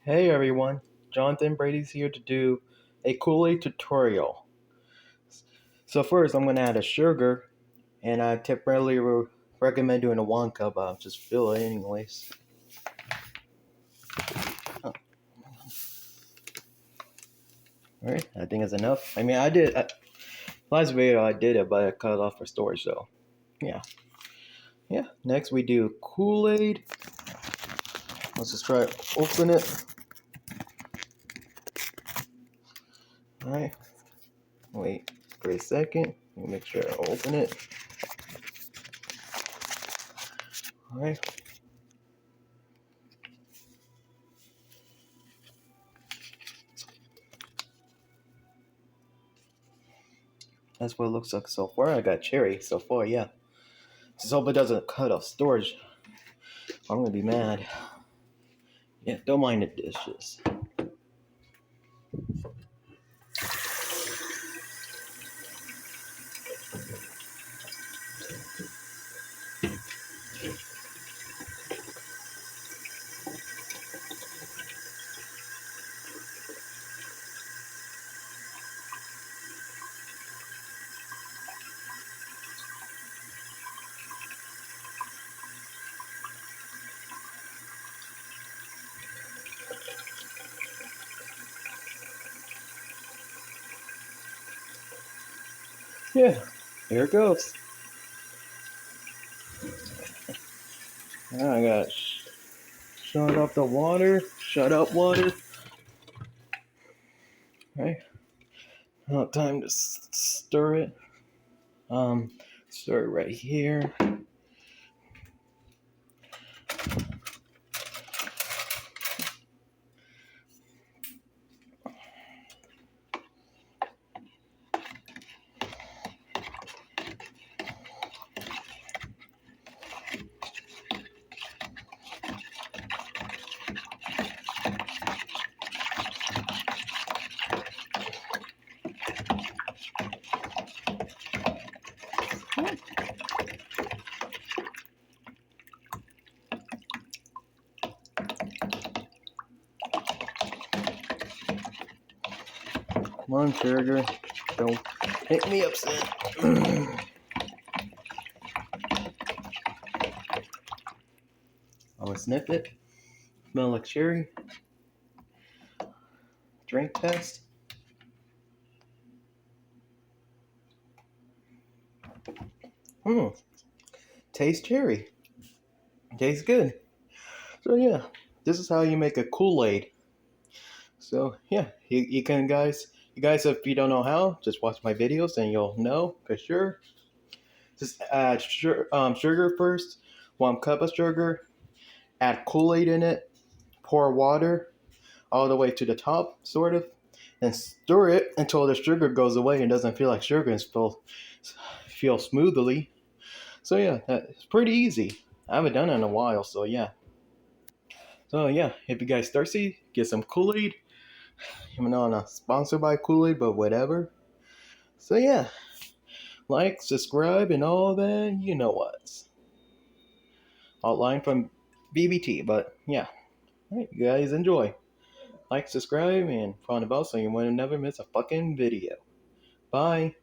Hey everyone, Jonathan Brady's here to do a Kool Aid tutorial. So first I'm going to add a sugar, and I typically recommend doing a 1 cup, but I'll just fill it anyways. Oh. Alright, I think it's enough. Last video I did it, but I cut it off for storage, so yeah. Next we do Kool Aid. Let's just try to open it. Alright, wait for a second. Let me make sure I open it. Alright. That's what it looks like so far. I got cherry so far, yeah. Just hope it doesn't cut off storage. I'm gonna be mad. Yeah, don't mind the dishes. Yeah, here it goes. Now I got shut up the water. Shut up water. Right. Now time to stir it. Stir it right here. Come on, sugar. Don't make me upset. I'm gonna sniff it. Smell like cherry. Drink test. Taste cherry. Tastes good. So yeah, this is how you make a Kool Aid. So yeah, you guys, if you don't know how, just watch my videos and you'll know for sure. Just add sugar first, 1 cup of sugar, add Kool Aid in it, pour water all the way to the top, sort of, and stir it until the sugar goes away and doesn't feel like sugar and feel smoothly. So yeah, that's pretty easy. I haven't done it in a while, so yeah. So yeah, if you guys thirsty, get some Kool Aid. Even though I'm not sponsored by Kool Aid, but whatever. So yeah, like, subscribe, and all that. You know what? Outline from BBT, but yeah. Alright, you guys enjoy. Like, subscribe, and on the bell so you will never miss a fucking video. Bye.